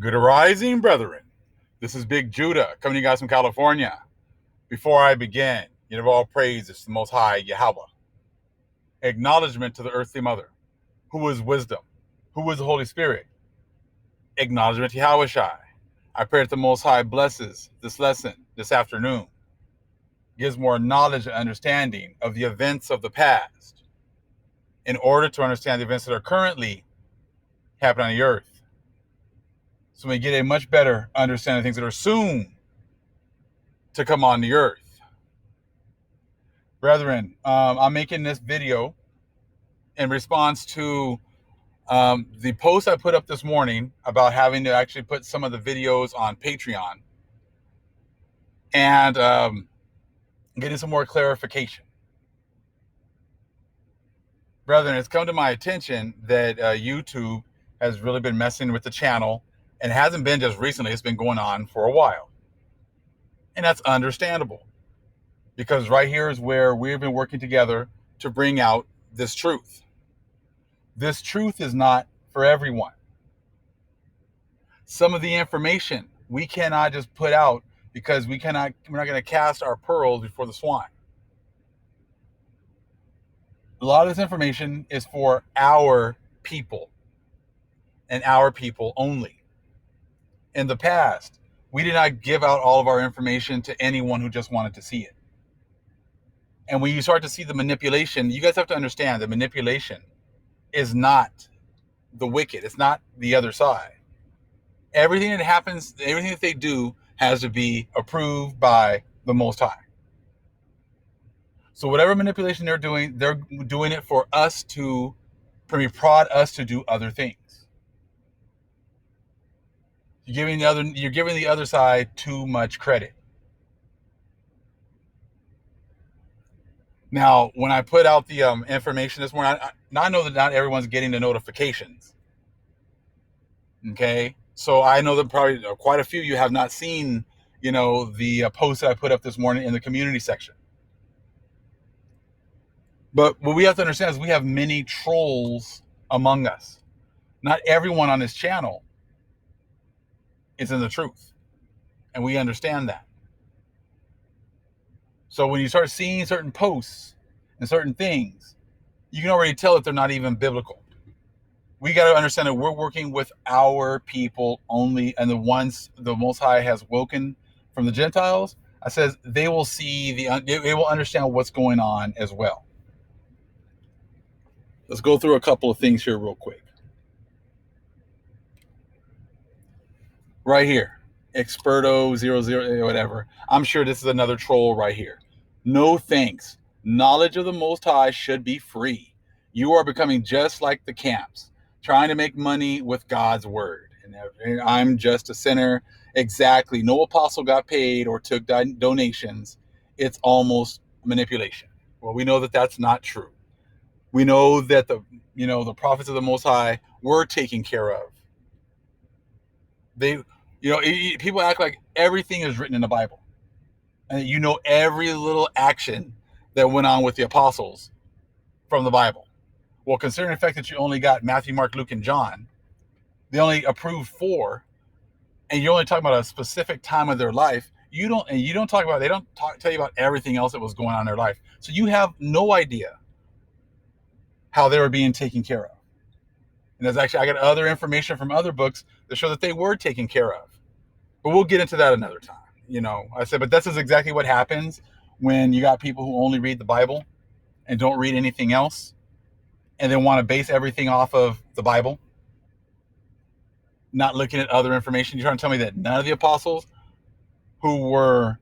Good arising, brethren. This is Big Judah coming to you guys from California. Before I begin, you know, all praise is the Most High Yahweh. Acknowledgement to the earthly mother, who is wisdom, who is the Holy Spirit. Acknowledgement to Yahweh Shai. I pray that the Most High blesses this lesson this afternoon, gives more knowledge and understanding of the events of the past in order to understand the events that are currently happening on the earth. So we get a much better understanding of things that are soon to come on the earth. Brethren, I'm making this video in response to the post I put up this morning about having to actually put some of the videos on Patreon and getting some more clarification. Brethren, it's come to my attention that YouTube has really been messing with the channel, and it hasn't been just recently, it's been going on for a while. And that's understandable, because right here is where we've been working together to bring out this truth. This truth is not for everyone. Some of the information we cannot just put out because we're not going to cast our pearls before the swine. A lot of this information is for our people and our people only. In the past, we did not give out all of our information to anyone who just wanted to see it. And when you start to see the manipulation, you guys have to understand that manipulation is not the wicked. It's not the other side. Everything that happens, everything that they do has to be approved by the Most High. So whatever manipulation they're doing it for us to prod us to do other things. You're giving the other side too much credit. Now, when I put out the information this morning, I know that not everyone's getting the notifications. Okay, so I know that probably quite a few of you have not seen, the post that I put up this morning in the community section. But what we have to understand is we have many trolls among us. Not everyone on this channel is in the truth, and we understand that. So when you start seeing certain posts and certain things, you can already tell that they're not even biblical. We got to understand that we're working with our people only, and the ones the Most High has woken from the Gentiles, I says they will see they will understand what's going on as well. Let's go through a couple of things here real quick. Right here, Experto00, whatever. I'm sure this is another troll right here. No thanks. Knowledge of the Most High should be free. You are becoming just like the camps, trying to make money with God's word. And I'm just a sinner. Exactly. No apostle got paid or took donations. It's almost manipulation. Well, we know that that's not true. We know that the prophets of the Most High were taken care of. People act like everything is written in the Bible, and every little action that went on with the apostles from the Bible. Well, considering the fact that you only got Matthew, Mark, Luke, and John, they only approved 4, and you're only talking about a specific time of their life. They don't tell you about everything else that was going on in their life. So you have no idea how they were being taken care of. And I got other information from other books that show that they were taken care of. But we'll get into that another time. I said, but this is exactly what happens when you got people who only read the Bible and don't read anything else, and then want to base everything off of the Bible, not looking at other information. You're trying to tell me that none of the apostles who were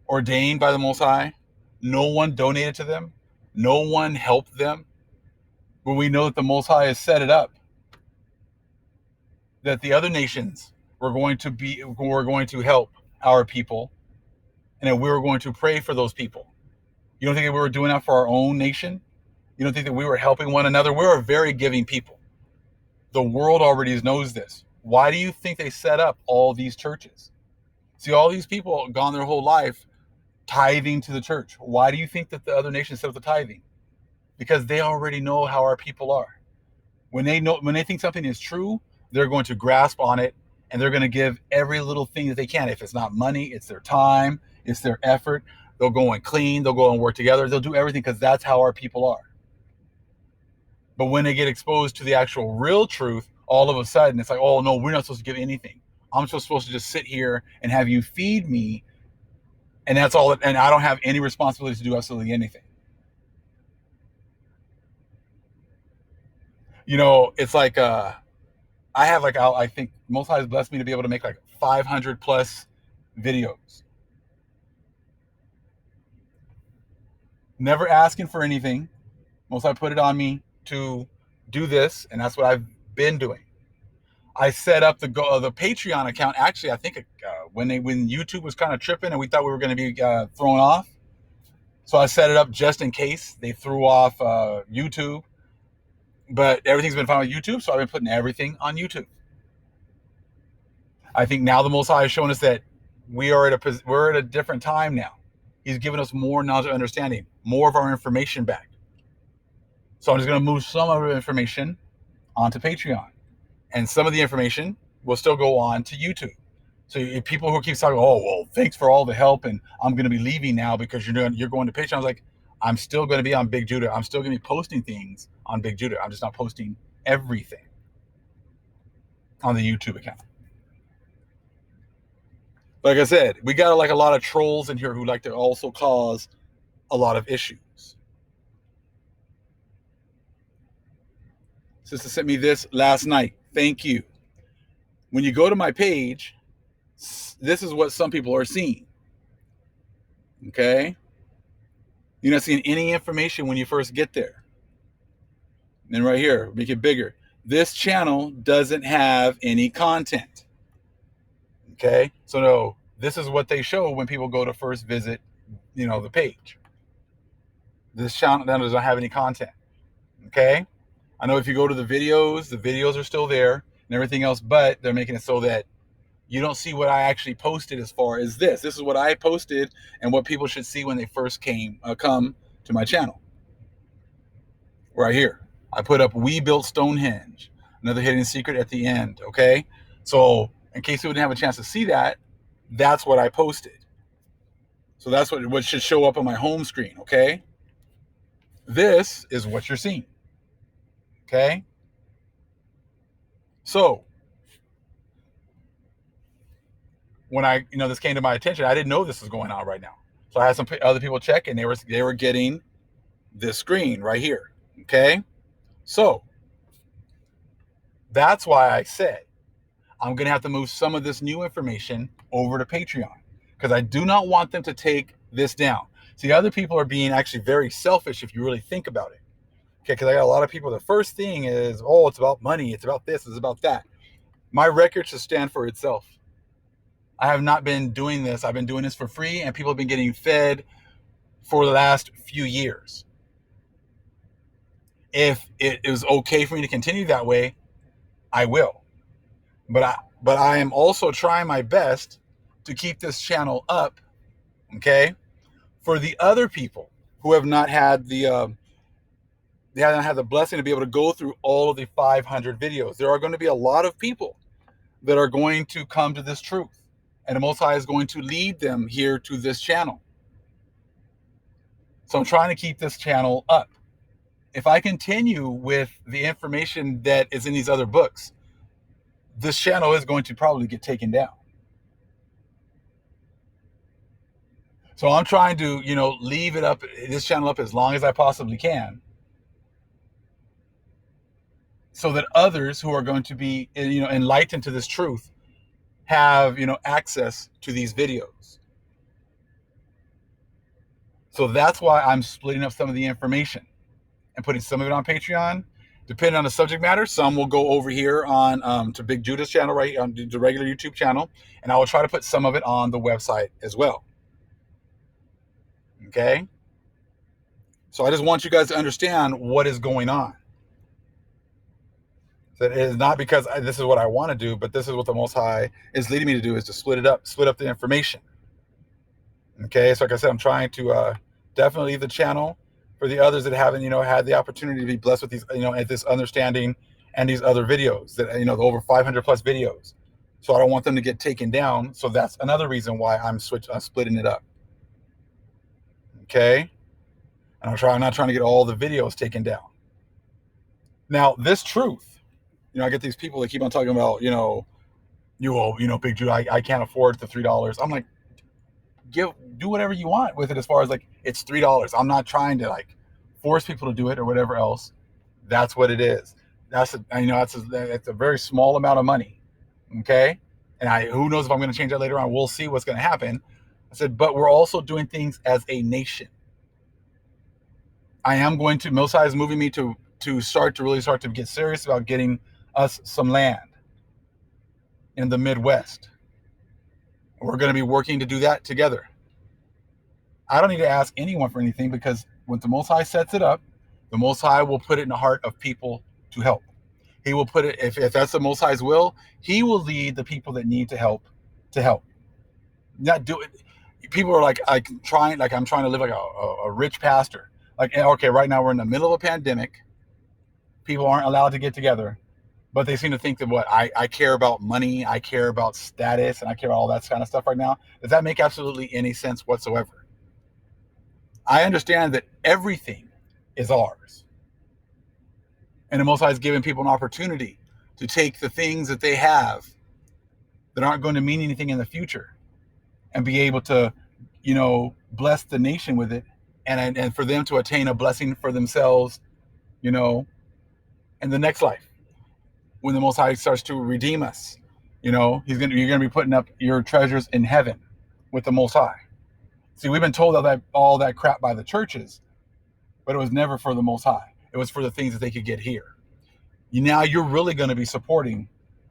ordained by the Most High, no one donated to them, no one helped them, but we know that the Most High has set it up that the other nations were going to help our people, and that we were going to pray for those people. You don't think that we were doing that for our own nation? You don't think that we were helping one another? We're a very giving people. The world already knows this. Why do you think they set up all these churches? See, all these people have gone their whole life tithing to the church. Why do you think that the other nations set up the tithing? Because they already know how our people are. When they think something is true, they're going to grasp on it and they're going to give every little thing that they can. If it's not money, it's their time, it's their effort. They'll go and clean, they'll go and work together, they'll do everything because that's how our people are. But when they get exposed to the actual real truth, all of a sudden it's like, oh no, we're not supposed to give anything. I'm supposed to just sit here and have you feed me, and that's all. And I don't have any responsibility to do absolutely anything. You know, it's like I have like, I think Most High has blessed me to be able to make like 500 plus videos. Never asking for anything. Most High put it on me to do this, and that's what I've been doing. I set up the Patreon account. Actually, I think when YouTube was kind of tripping and we thought we were going to be thrown off, so I set it up just in case they threw off YouTube. But everything's been fine with YouTube, so I've been putting everything on YouTube. I think now the Most High has shown us that we're at a different time now. He's given us more knowledge and understanding, more of our information back. So I'm just going to move some of our information onto Patreon, and some of the information will still go on to YouTube. So if people who keep talking, oh well, thanks for all the help, and I'm going to be leaving now because you're going to Patreon. I was like, I'm still going to be on Big Judah. I'm still going to be posting things on Big Judah. I'm just not posting everything on the YouTube account. Like I said, we got like a lot of trolls in here who like to also cause a lot of issues. Sister sent me this last night. Thank you. When you go to my page, this is what some people are seeing. Okay? You're not seeing any information when you first get there. And then right here, make it bigger. This channel doesn't have any content. Okay? So no, this is what they show when people go to first visit, the page. This channel doesn't have any content. Okay? I know if you go to the videos are still there and everything else, but they're making it so that you don't see what I actually posted as far as this. This is what I posted and what people should see when they first come to my channel. Right here. I put up We Built Stonehenge, another hidden secret at the end, okay? So in case you didn't have a chance to see that, that's what I posted. So that's what should show up on my home screen, okay? This is what you're seeing, okay? So when this came to my attention, I didn't know this was going on right now. So I had some other people check, and they were getting this screen right here, okay? So that's why I said I'm going to have to move some of this new information over to Patreon, because I do not want them to take this down. See, other people are being actually very selfish if you really think about it. Okay, because I got a lot of people, the first thing is, oh, it's about money, it's about this, it's about that. My record should stand for itself. I have not been doing this. I've been doing this for free, and people have been getting fed for the last few years. If it is okay for me to continue that way, I will. But I am also trying my best to keep this channel up, okay, for the other people who have not had the they haven't had the blessing to be able to go through all of the 500 videos. There are going to be a lot of people that are going to come to this truth, and the Most High is going to lead them here to this channel. So I'm trying to keep this channel up. If I continue with the information that is in these other books, this channel is going to probably get taken down. So I'm trying to, leave this channel up as long as I possibly can, so that others who are going to be, enlightened to this truth have, access to these videos. So that's why I'm splitting up some of the information and putting some of it on Patreon. Depending on the subject matter, some will go over here on to Big Judah's channel, right, on the regular YouTube channel, and I will try to put some of it on the website as well. Okay? So I just want you guys to understand what is going on. That it is not because this is what I want to do, but this is what the Most High is leading me to do, is to split up the information. Okay, so like I said, I'm trying to definitely leave the channel for the others that haven't, had the opportunity to be blessed with these, at this understanding and these other videos that, the over 500 plus videos. So I don't want them to get taken down. So that's another reason why I'm splitting it up. Okay. And I'm not trying to get all the videos taken down. Now, this truth, I get these people that keep on talking about, Big Jude, I can't afford the $3. I'm like, do whatever you want with it, as far as like, it's $3. I'm not trying to like force people to do it or whatever else. That's what it is. That's a very small amount of money. Okay. And who knows if I'm going to change that later on. We'll see what's going to happen. I said, but we're also doing things as a nation. I am going to, Most High is moving me to start to get serious about getting us some land in the Midwest. We're going to be working to do that together. I don't need to ask anyone for anything, because when the Most High sets it up, the Most High will put it in the heart of people to help. He will put it, if that's the Most High's will, He will lead the people that need to help to help. Not do it. People are like, I'm trying to live like a rich pastor. Like, okay, right now we're in the middle of a pandemic. People aren't allowed to get together, but they seem to think that I care about money, I care about status, and I care about all that kind of stuff right now. Does that make absolutely any sense whatsoever? I understand that everything is ours. And the Most High is giving people an opportunity to take the things that they have that aren't going to mean anything in the future and be able to, bless the nation with it, and for them to attain a blessing for themselves, in the next life. When the Most High starts to redeem us, you're going to be putting up your treasures in heaven with the Most High. See, we've been told all that crap by the churches, but it was never for the Most High. It was for the things that they could get here. Now you're really going to be supporting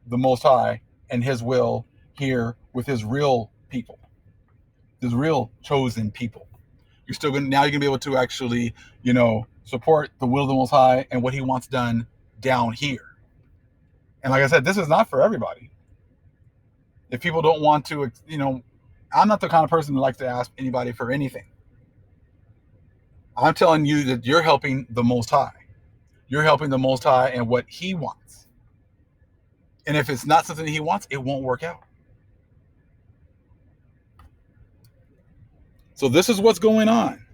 the Most High and His will here with His real people, His real chosen people. You're going to be able to actually, support the will of the Most High and what He wants done down here. And like I said, this is not for everybody. If people don't want to, I'm not the kind of person that likes to ask anybody for anything. I'm telling you that you're helping the Most High. You're helping the Most High and what He wants. And if it's not something He wants, it won't work out. So this is what's going on.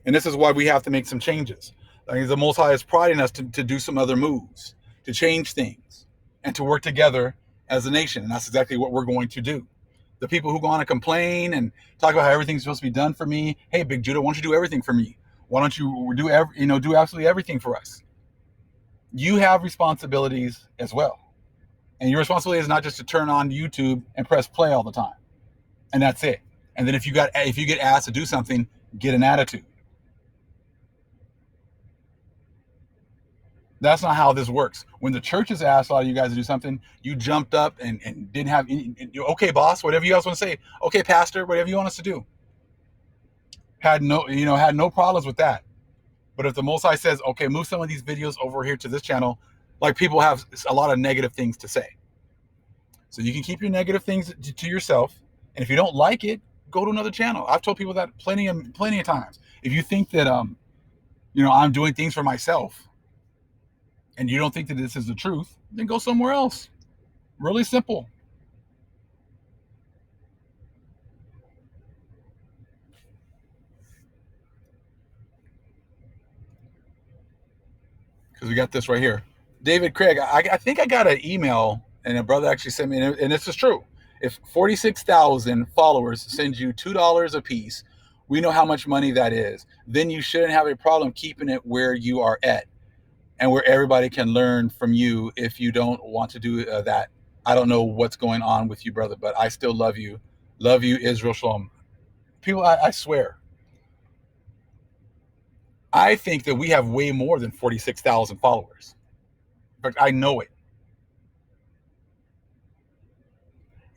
And this is why we have to make some changes. The Most High is priding us to do some other moves, to change things, and to work together as a nation. And that's exactly what we're going to do. The people who go on and complain and talk about how everything's supposed to be done for me. Hey, Big Judah, why don't you do everything for me? Why don't you do absolutely everything for us? You have responsibilities as well. And your responsibility is not just to turn on YouTube and press play all the time. And that's it. And then if you get asked to do something, get an attitude. That's not how this works. When the church has asked a lot of you guys to do something, you jumped up and didn't have any, okay, boss, whatever you guys want to say. Okay, pastor, whatever you want us to do. Had no problems with that. But if the Most High says, okay, move some of these videos over here to this channel, like, people have a lot of negative things to say. So you can keep your negative things to yourself. And if you don't like it, go to another channel. I've told people that plenty of times. If you think that, I'm doing things for myself, and you don't think that this is the truth, then go somewhere else. Really simple. Because we got this right here. David Craig, I think I got an email, and a brother actually sent me, and this is true. If 46,000 followers send you $2 a piece, we know how much money that is. Then you shouldn't have a problem keeping it where you are at, and where everybody can learn from you. If you don't want to do that, I don't know what's going on with you, brother, but I still love you. Love you, Israel Shalom. People, I swear, I think that we have way more than 46,000 followers. In fact, I know it.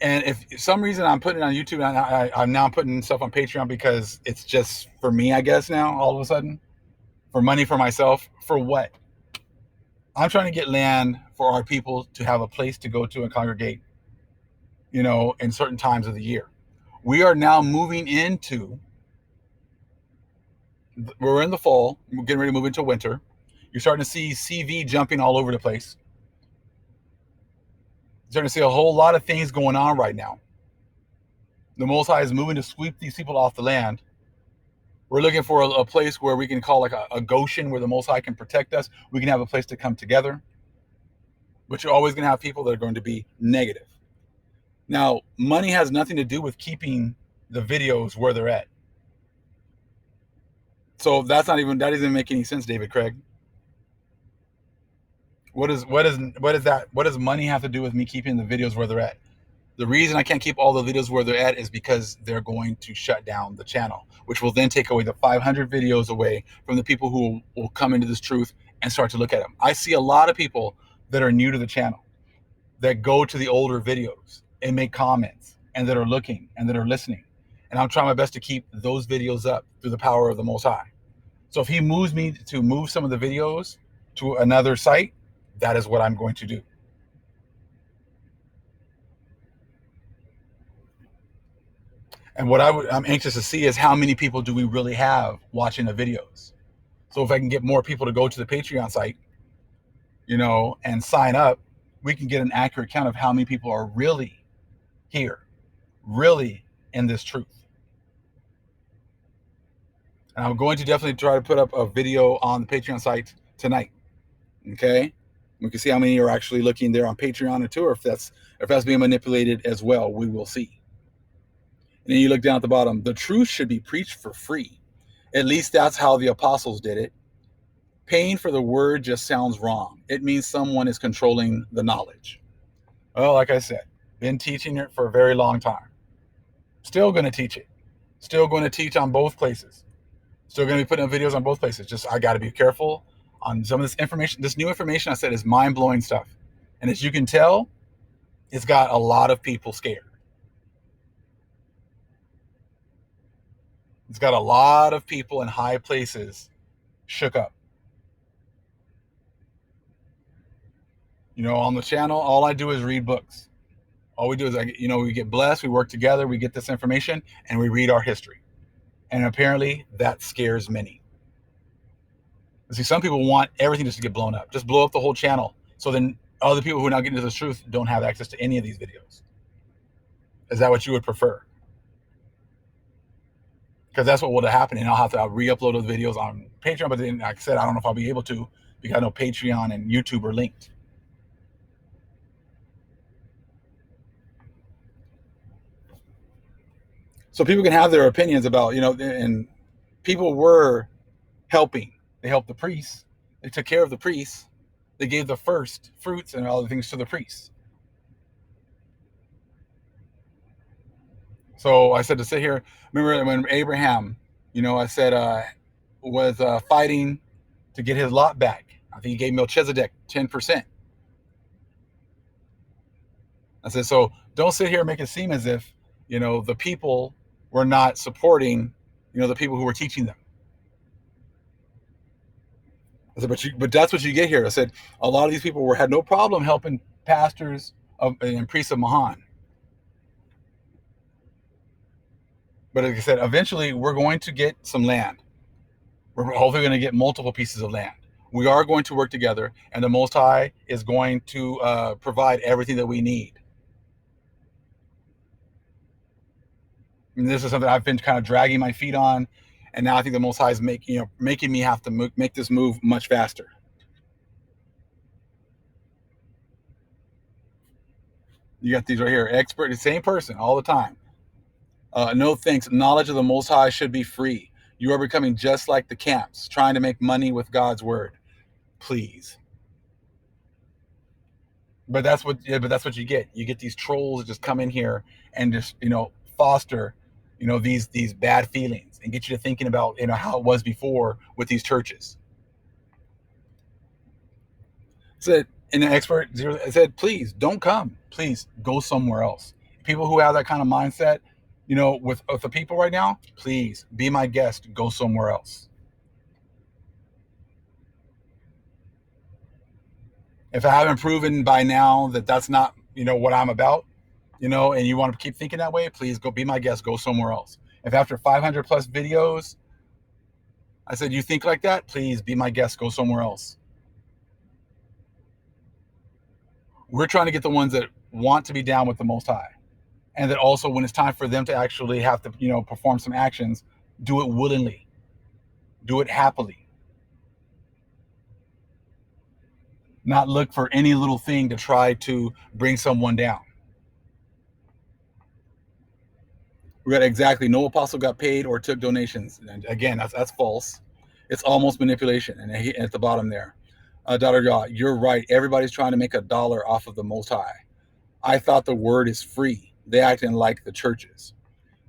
And if for some reason I'm putting it on YouTube, and I'm now putting stuff on Patreon because it's just for me, I guess, now, all of a sudden, for money for myself. For what? I'm trying to get land for our people to have a place to go to and congregate, in certain times of the year. We are now moving into, we're in the fall, we're getting ready to move into winter. You're starting to see CV jumping all over the place. starting to see a whole lot of things going on right now. The Most High is moving to sweep these people off the land. We're looking for a place where we can call like a Goshen, where the Most High can protect us. We can have a place to come together. But you're always going to have people that are going to be negative. Now, money has nothing to do with keeping the videos where they're at. So that doesn't make any sense, David Craig. What does money have to do with me keeping the videos where they're at? The reason I can't keep all the videos where they're at is because they're going to shut down the channel, which will then take away the 500 videos away from the people who will come into this truth and start to look at them. I see a lot of people that are new to the channel that go to the older videos and make comments and that are looking and that are listening. And I'm trying my best to keep those videos up through the power of the Most High. So if he moves me to move some of the videos to another site, that is what I'm going to do. And what I'm anxious to see is how many people do we really have watching the videos. So if I can get more people to go to the Patreon site, and sign up, we can get an accurate count of how many people are really here, really in this truth. And I'm going to definitely try to put up a video on the Patreon site tonight. Okay? We can see how many are actually looking there on Patreon too, or if that's being manipulated as well. We will see. And then you look down at the bottom. The truth should be preached for free. At least that's how the apostles did it. Paying for the word just sounds wrong. It means someone is controlling the knowledge. Well, like I said, been teaching it for a very long time. Still going to teach it. Still going to teach on both places. Still going to be putting up videos on both places. Just I got to be careful on some of this information. This new information I said is mind-blowing stuff. And as you can tell, it's got a lot of people scared. It's got a lot of people in high places shook up. On the channel, all I do is read books. All we do is, we get blessed, we work together, we get this information, and we read our history. And apparently, that scares many. See, some people want everything just to get blown up. Just blow up the whole channel. So then other people who are now getting to this truth don't have access to any of these videos. Is that what you would prefer? Because that's what will happen, and I'll re-upload those videos on Patreon. But then, like I said, I don't know if I'll be able to, because I know Patreon and YouTube are linked. So people can have their opinions about, and people were helping. They helped the priests. They took care of the priests. They gave the first fruits and all the things to the priests. So I said to sit here, remember when Abraham, I said, was fighting to get his lot back. I think he gave Melchizedek 10%. I said, so don't sit here and make it seem as if, the people were not supporting, the people who were teaching them. I said, but that's what you get here. I said, a lot of these people had no problem helping pastors and priests of Mahan. But like I said, eventually we're going to get some land. We're hopefully going to get multiple pieces of land. We are going to work together, and the Most High is going to provide everything that we need. And this is something I've been kind of dragging my feet on, and now I think the Most High is making me have to make this move much faster. You got these right here. Expert, the same person all the time. No thanks. Knowledge of the Most High should be free. You are becoming just like the camps, trying to make money with God's word. Please. But that's what you get. You get these trolls that just come in here and just foster these bad feelings and get you to thinking about how it was before with these churches. Said an expert said, please don't come. Please go somewhere else. People who have that kind of mindset, with the people right now, please be my guest. Go somewhere else. If I haven't proven by now that that's not what I'm about, and you want to keep thinking that way, please go be my guest. Go somewhere else. If after 500 plus videos, I said you think like that, please be my guest. Go somewhere else. We're trying to get the ones that want to be down with the Most High, and that also when it's time for them to actually have to, perform some actions, do it willingly, do it happily, not look for any little thing to try to bring someone down. We got exactly, no apostle got paid or took donations. And again, that's false. It's almost manipulation. And at the bottom there, daughter God, you're right. Everybody's trying to make $1 off of the Most High. I thought the word is free. They acting like the churches.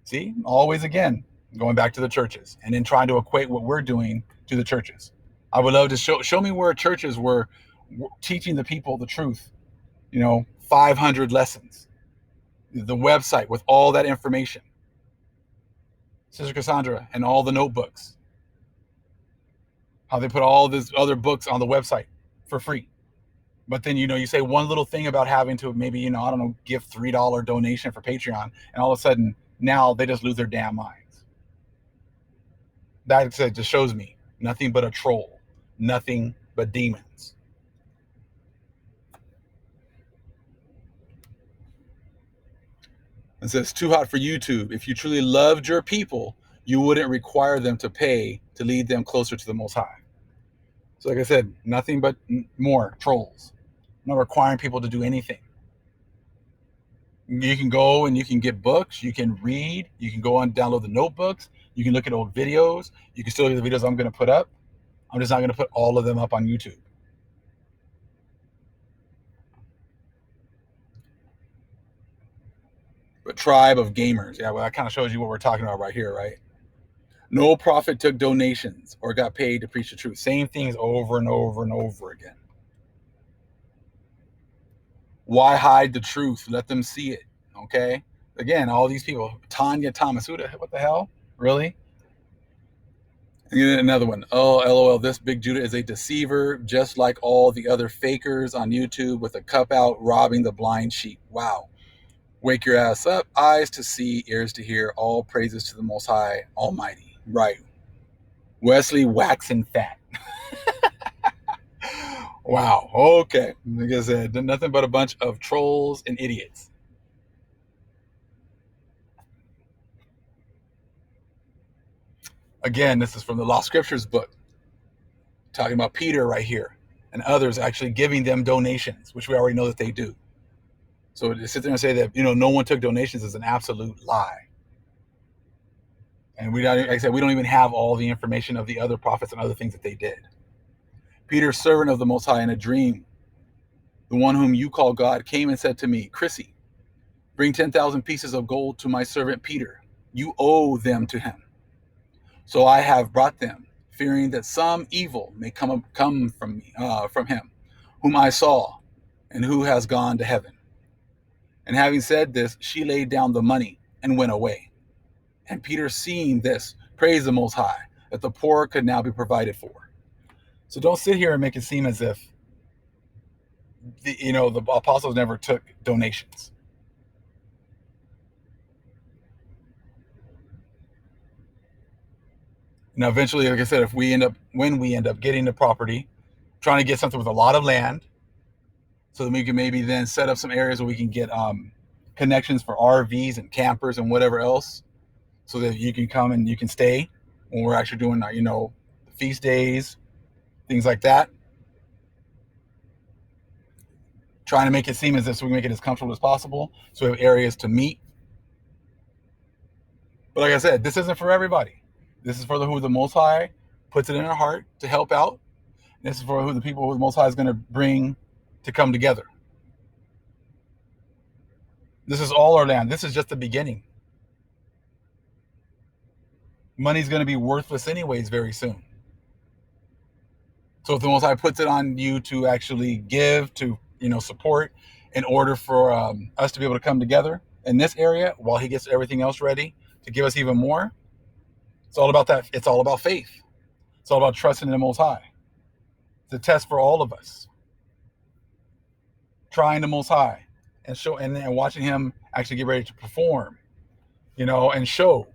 See, always again, going back to the churches and then trying to equate what we're doing to the churches. I would love to show me where churches were teaching the people the truth. 500 lessons, the website with all that information, Sister Cassandra, and all the notebooks, how they put all these other books on the website for free. But then, you say one little thing about having to maybe, I don't know, give $3 donation for Patreon, and all of a sudden now they just lose their damn minds. That just shows me nothing but a troll, nothing but demons. It says, too hot for YouTube. If you truly loved your people, you wouldn't require them to pay to lead them closer to the Most High. So like I said, nothing but more trolls. Not requiring people to do anything. You can go and you can get books. You can read. You can go and download the notebooks. You can look at old videos. You can still look at the videos I'm going to put up. I'm just not going to put all of them up on YouTube. But tribe of gamers. Yeah, well, that kind of shows you what we're talking about right here, right? No prophet took donations or got paid to preach the truth. Same things over and over and over again. Why hide the truth? Let them see it. Okay? Again, all these people. Tanya Thomas. What the hell? Really? And another one. Oh, LOL. This Big Judah is a deceiver, just like all the other fakers on YouTube with a cup out, robbing the blind sheep. Wow. Wake your ass up. Eyes to see, ears to hear. All praises to the Most High Almighty. Right. Wesley waxing fat. Wow. Okay. Like I said, nothing but a bunch of trolls and idiots. Again, this is from the Lost Scriptures book, talking about Peter right here and others actually giving them donations, which we already know that they do. So to sit there and say that, no one took donations is an absolute lie. And like I said, we don't even have all the information of the other prophets and other things that they did. Peter, servant of the Most High, in a dream, the one whom you call God, came and said to me, Chrissy, bring 10,000 pieces of gold to my servant Peter. You owe them to him. So I have brought them, fearing that some evil may come from him, whom I saw, and who has gone to heaven. And having said this, she laid down the money and went away. And Peter, seeing this, praised the Most High, that the poor could now be provided for. So don't sit here and make it seem as if the apostles never took donations. Now, eventually, like I said, when we end up getting the property, trying to get something with a lot of land, so that we can maybe then set up some areas where we can get connections for RVs and campers and whatever else, so that you can come and you can stay when we're actually doing, feast days, things like that. Trying to make it seem as if we make it as comfortable as possible, so we have areas to meet. But like I said, this isn't for everybody. This is for who the Most High puts it in our heart to help out. This is for who the people who the Most High is going to bring to come together. This is all our land. This is just the beginning. Money's going to be worthless anyways very soon. So if the Most High puts it on you to actually give, to support, in order for us to be able to come together in this area while he gets everything else ready to give us even more, it's all about that. It's all about faith. It's all about trusting in the Most High. It's a test for all of us. Trying the Most High and show and watching him actually get ready to perform, and show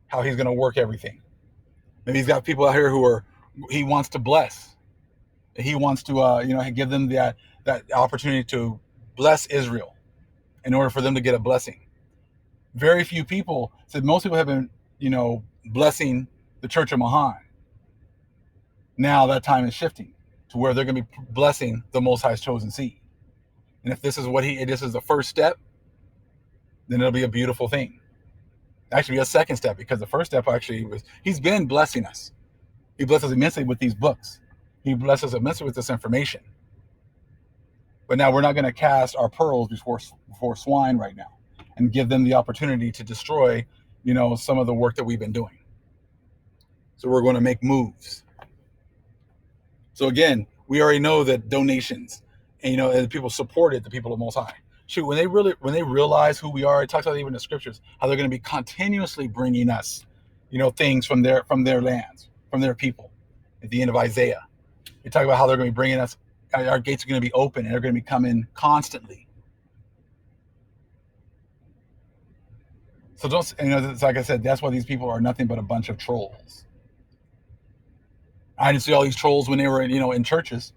how he's going to work everything. Maybe he's got people out here he wants to bless. He wants to, give them that opportunity to bless Israel in order for them to get a blessing. Very few people said, most people have been, blessing the Church of Mahan. Now that time is shifting to where they're going to be blessing the Most High's chosen seed. And if this is this is the first step, then it'll be a beautiful thing. Actually, a second step, because the first step actually was, he's been blessing us. He blesses us immensely with these books. He blesses us immensely with this information. But now we're not going to cast our pearls before swine right now and give them the opportunity to destroy, some of the work that we've been doing. So we're going to make moves. So again, we already know that donations and, and people supported the people of Most High. Shoot, when they realize who we are, it talks about even in the scriptures, how they're going to be continuously bringing us, things from their lands, from their people. At the end of Isaiah, they talk about how they're going to be bringing us, our gates are going to be open and they're going to be coming constantly. So like I said, that's why these people are nothing but a bunch of trolls. I didn't see all these trolls when they were, in churches.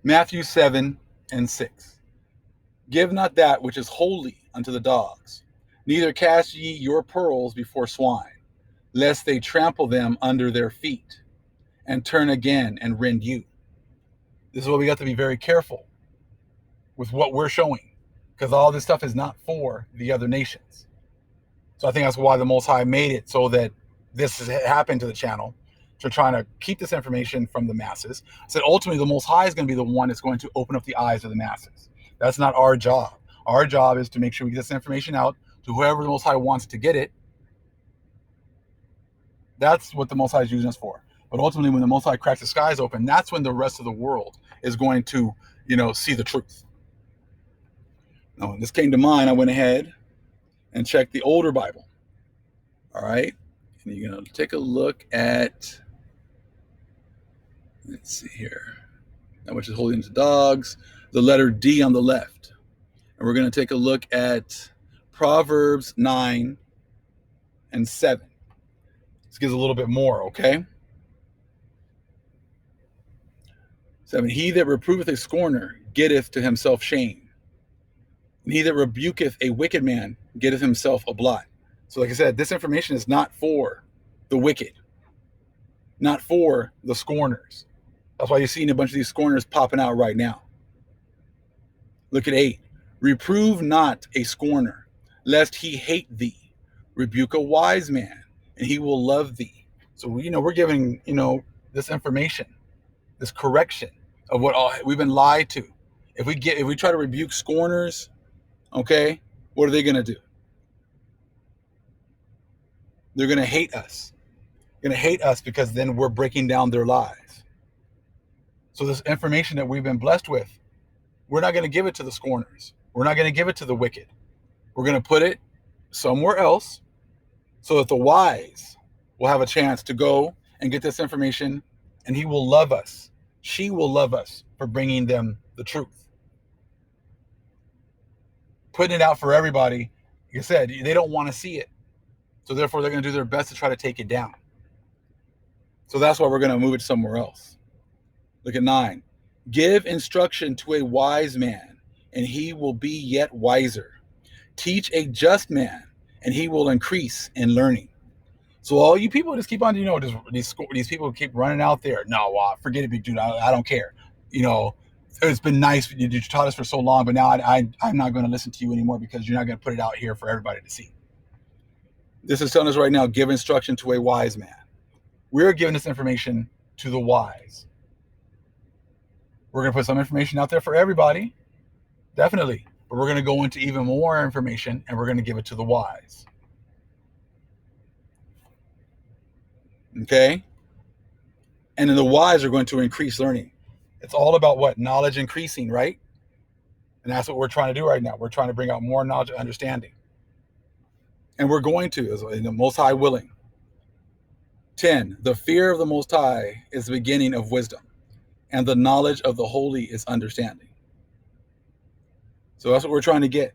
Matthew 7:6. Give not that which is holy unto the dogs, neither cast ye your pearls before swine, lest they trample them under their feet, and turn again and rend you. This is why we got to be very careful with what we're showing, because all this stuff is not for the other nations. So I think that's why the Most High made it so that this has happened to the channel. They're trying to keep this information from the masses. So ultimately, the Most High is going to be the one that's going to open up the eyes of the masses. That's not our job. Our job is to make sure we get this information out to whoever the Most High wants to get it. That's what the Most High is using us for. But ultimately, when the Most High cracks the skies open, that's when the rest of the world is going to, see the truth. Now, when this came to mind, I went ahead and checked the older Bible. All right. And you're going to take a look at, let's see here, that which is holy unto dogs, the letter D on the left. And we're going to take a look at Proverbs 9:7. This gives a little bit more, okay? 7. He that reproveth a scorner getteth to himself shame, and he that rebuketh a wicked man getteth himself a blot. So like I said, this information is not for the wicked, not for the scorners. That's why you're seeing a bunch of these scorners popping out right now. Look at 8. Reprove not a scorner, lest he hate thee. Rebuke a wise man, and he will love thee. So, we're giving, this information, this correction of what we've been lied to. If we try to rebuke scorners, okay, what are they going to do? They're going to hate us. They're going to hate us because then we're breaking down their lies. So this information that we've been blessed with, we're not going to give it to the scorners. We're not going to give it to the wicked. We're going to put it somewhere else so that the wise will have a chance to go and get this information, and he will love us. She will love us for bringing them the truth. Putting it out for everybody, like I said, they don't want to see it. So therefore, they're going to do their best to try to take it down. So that's why we're going to move it somewhere else. Look at 9. Give instruction to a wise man, and he will be yet wiser. Teach a just man, and he will increase in learning. So all you people just keep on, these people keep running out there. No, forget it, big dude. I don't care. It's been nice. You taught us for so long, but now I'm not going to listen to you anymore because you're not going to put it out here for everybody to see. This is telling us right now, give instruction to a wise man. We're giving this information to the wise. We're going to put some information out there for everybody, definitely. But we're going to go into even more information, and we're going to give it to the wise. Okay? And then the wise are going to increase learning. It's all about what? Knowledge increasing, right? And that's what we're trying to do right now. We're trying to bring out more knowledge and understanding. And we're going to, as the Most High willing. 10. The fear of the Most High is the beginning of wisdom, and the knowledge of the holy is understanding. So that's what we're trying to get.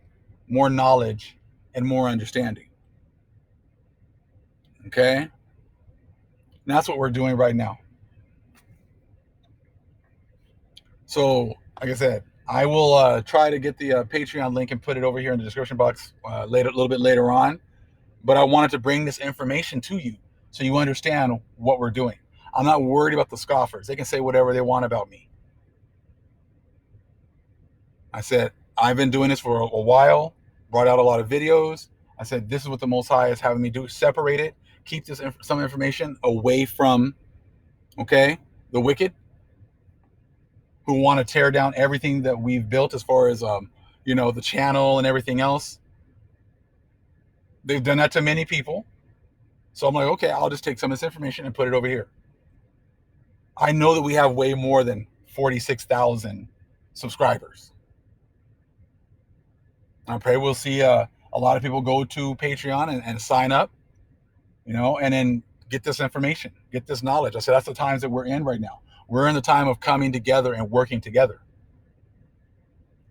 More knowledge and more understanding. Okay? And that's what we're doing right now. So, like I said, I will try to get the Patreon link and put it over here in the description box later, a little bit later on. But I wanted to bring this information to you so you understand what we're doing. I'm not worried about the scoffers. They can say whatever they want about me. I said, I've been doing this for a while, brought out a lot of videos. I said, this is what the Most High is having me do. Separate it, keep this some information away from, okay, the wicked who want to tear down everything that we've built as far as, the channel and everything else. They've done that to many people. So I'm like, okay, I'll just take some of this information and put it over here. I know that we have way more than 46,000 subscribers. I pray we'll see a lot of people go to Patreon and sign up, and then get this information, get this knowledge. I said, that's the times that we're in right now. We're in the time of coming together and working together.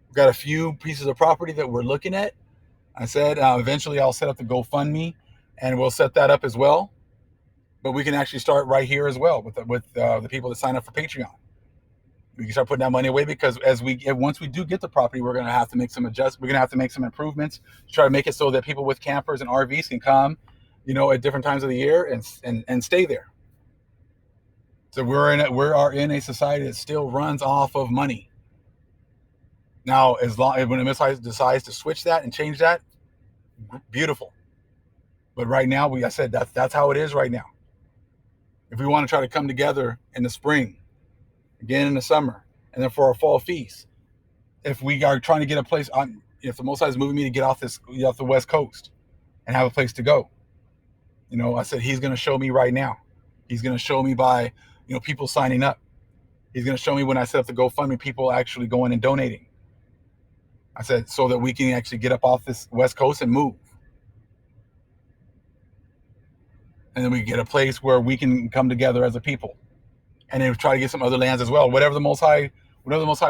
We've got a few pieces of property that we're looking at. I said, eventually I'll set up the GoFundMe and we'll set that up as well. But we can actually start right here as well with the people that sign up for Patreon. We can start putting that money away because once we do get the property, we're going to have to make some adjustments. We're going to have to make some improvements to try to make it so that people with campers and RVs can come, at different times of the year and stay there. So we are in a society that still runs off of money. Now, when the Messiah decides to switch that and change that, beautiful. But right now, I said that's how it is right now. If we want to try to come together in the spring, again in the summer, and then for our fall feast, if we are trying to get a place on, if the Most High is moving me to get off the West Coast and have a place to go, I said He's going to show me right now. He's going to show me by people signing up. He's going to show me when I set up the GoFundMe, people actually going and donating. I said so that we can actually get up off this West Coast and move, and then we get a place where we can come together as a people. And then try to get some other lands as well. Whatever the Most High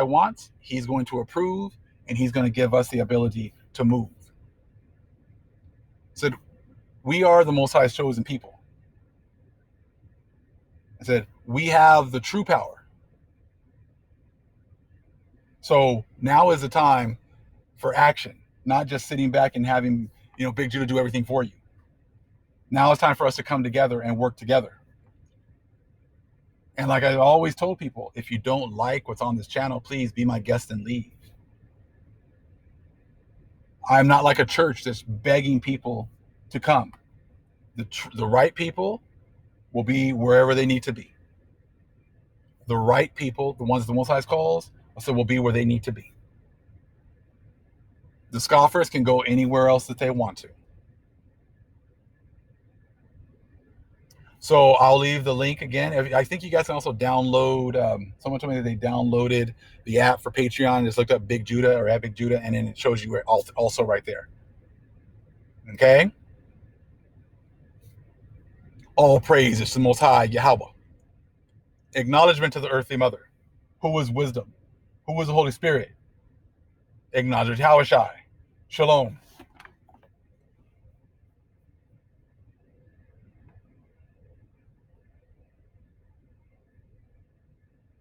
wants, He's going to approve, and He's going to give us the ability to move. I said, we are the Most High's chosen people. I said, we have the true power. So now is the time for action, not just sitting back and having, Big Judah do everything for you. Now it's time for us to come together and work together. And like I always told people, if you don't like what's on this channel, please be my guest and leave. I'm not like a church that's begging people to come. The right people will be wherever they need to be. The right people, the ones the Most High calls, so will be where they need to be. The scoffers can go anywhere else that they want to. So I'll leave the link again. I think you guys can also download. Someone told me that they downloaded the app for Patreon. Just looked up Big Judah or at Big Judah, and then it shows you also right there. Okay. All praise is to the Most High Yahweh. Acknowledgement to the earthly mother, who is wisdom, who is the Holy Spirit. Acknowledge Yahweh Shai. Shalom.